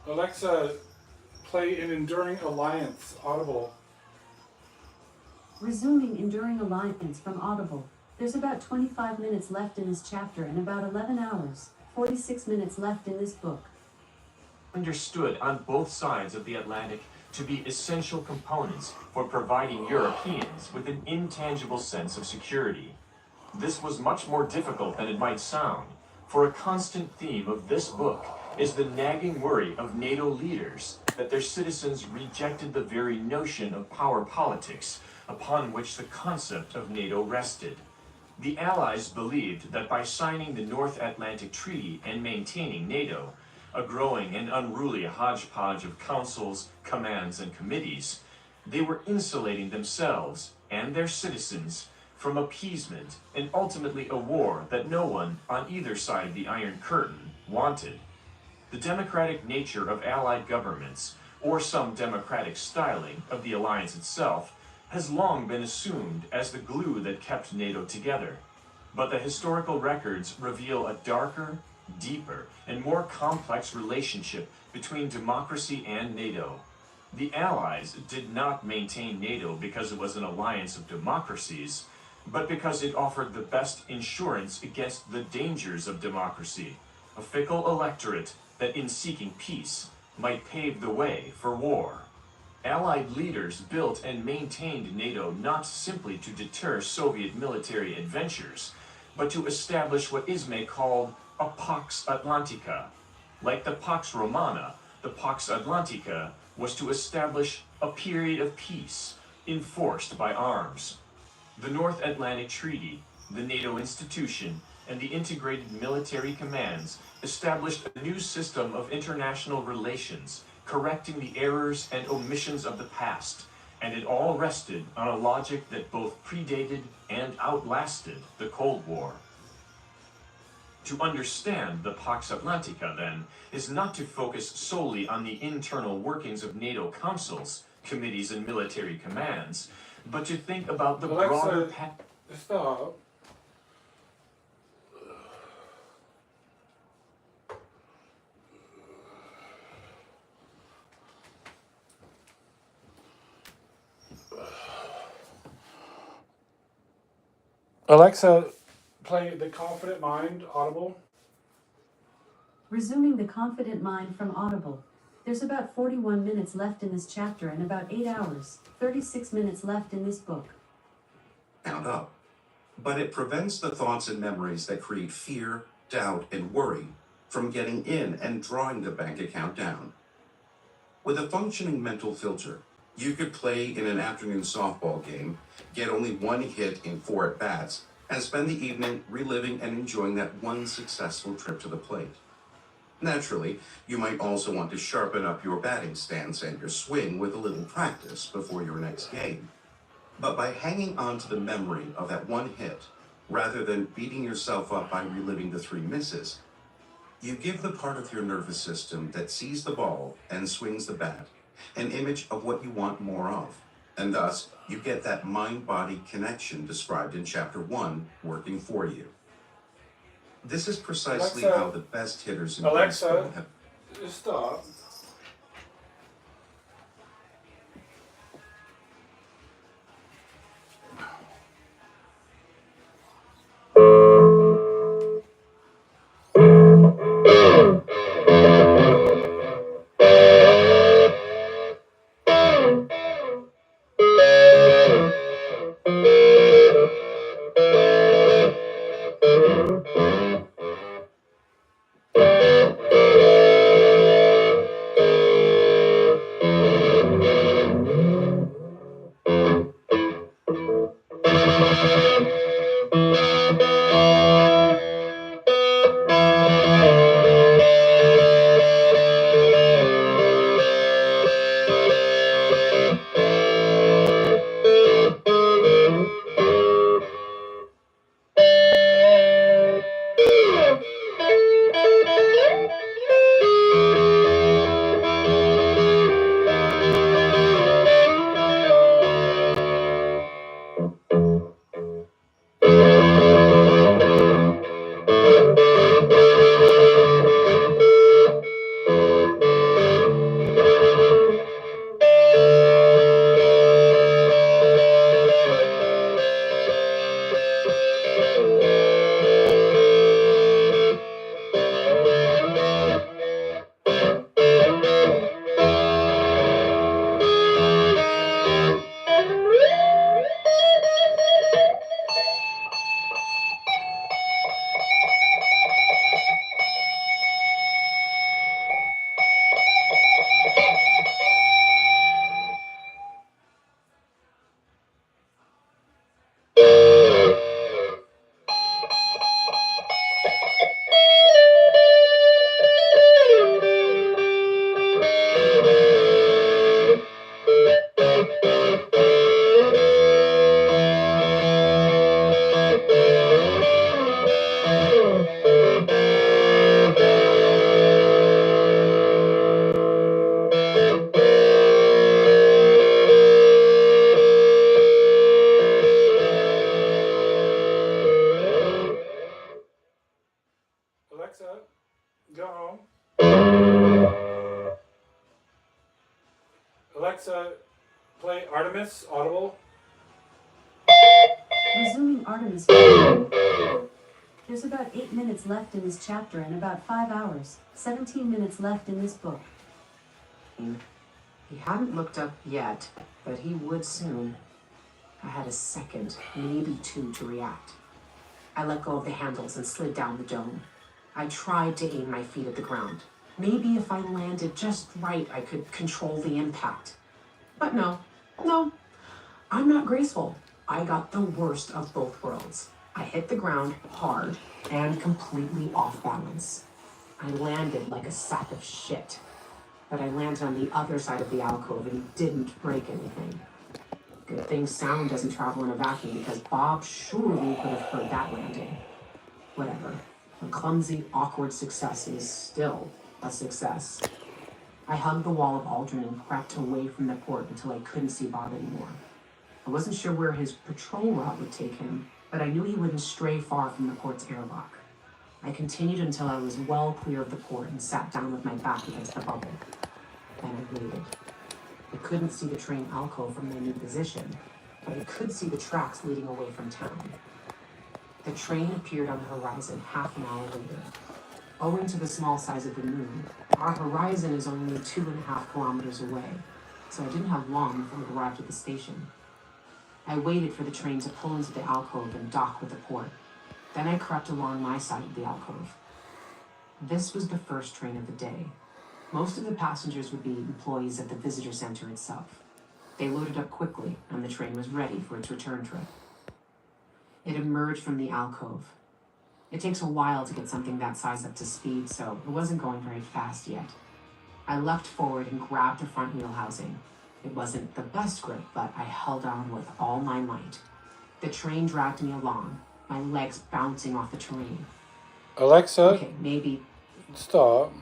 Alexa, play an Enduring Alliance Audible. Resuming Enduring Alliance from Audible. There's about 25 minutes left in this chapter and about 11 hours, 46 minutes left in this book. Understood on both sides of the Atlantic to be essential components for providing Europeans with an intangible sense of security. This was much more difficult than it might sound, for a constant theme of this book is the nagging worry of NATO leaders that their citizens rejected the very notion of power politics upon which the concept of NATO rested. The Allies believed that by signing the North Atlantic Treaty and maintaining NATO, a growing and unruly hodgepodge of councils, commands, and committees, they were insulating themselves and their citizens from appeasement and ultimately a war that no one on either side of the Iron Curtain wanted. The democratic nature of Allied governments, or some democratic styling of the alliance itself, has long been assumed as the glue that kept NATO together. But the historical records reveal a darker, deeper, and more complex relationship between democracy and NATO. The Allies did not maintain NATO because it was an alliance of democracies, but because it offered the best insurance against the dangers of democracy, a fickle electorate that in seeking peace might pave the way for war. Allied leaders built and maintained NATO not simply to deter Soviet military adventures, but to establish what Ismay called a Pax Atlantica. Like the Pax Romana, the Pax Atlantica was to establish a period of peace enforced by arms. The North Atlantic Treaty, the NATO institution, and the integrated military commands established a new system of international relations, correcting the errors and omissions of the past, and it all rested on a logic that both predated and outlasted the Cold War. To understand the Pax Atlantica, then, is not to focus solely on the internal workings of NATO councils, committees, and military commands, but to think about the broader Stop. Alexa, play The Confident Mind Audible. Resuming The Confident Mind from Audible. There's about 41 minutes left in this chapter and about 8 hours, 36 minutes left in this book. Count up. But it prevents the thoughts and memories that create fear, doubt, and worry from getting in and drawing the bank account down. With a functioning mental filter, you could play in an afternoon softball game, get only one hit in 4 at-bats, and spend the evening reliving and enjoying that one successful trip to the plate. Naturally, you might also want to sharpen up your batting stance and your swing with a little practice before your next game. But by hanging on to the memory of that one hit, rather than beating yourself up by reliving the 3 misses, you give the part of your nervous system that sees the ball and swings the bat an image of what you want more of, and thus you get that mind-body connection described in Chapter 1 working for you. This is precisely how the best hitters in baseball have... Stop. Alexa, go home. Alexa, play Artemis Audible. Resuming Artemis. There's about 8 minutes left in this chapter and about 5 hours, 17 minutes left in this book. He hadn't looked up yet, but he would soon. I had a second, maybe two, to react. I let go of the handles and slid down the dome. I tried to aim my feet at the ground. Maybe if I landed just right, I could control the impact. But no, I'm not graceful. I got the worst of both worlds. I hit the ground hard and completely off balance. I landed like a sack of shit. But I landed on the other side of the alcove and didn't break anything. Good thing sound doesn't travel in a vacuum, because Bob surely could have heard that landing. Whatever. A clumsy, awkward success is still a success. I hugged the wall of Aldrin and crept away from the port until I couldn't see Bob anymore. I wasn't sure where his patrol route would take him, but I knew he wouldn't stray far from the port's airlock. I continued until I was well clear of the port and sat down with my back against the bubble. Then I waited. I couldn't see the train alcove from my new position, but I could see the tracks leading away from town. The train appeared on the horizon half an hour later. Owing to the small size of the moon, our horizon is only 2.5 kilometers away, so I didn't have long before it arrived at the station. I waited for the train to pull into the alcove and dock with the port. Then I crept along my side of the alcove. This was the first train of the day. Most of the passengers would be employees at the visitor center itself. They loaded up quickly, and the train was ready for its return trip. It emerged from the alcove. It takes a while to get something that size up to speed, so it wasn't going very fast yet. I leapt forward and grabbed the front wheel housing. It wasn't the best grip, but I held on with all my might. The train dragged me along, my legs bouncing off the terrain. Alexa, Okay, maybe stop.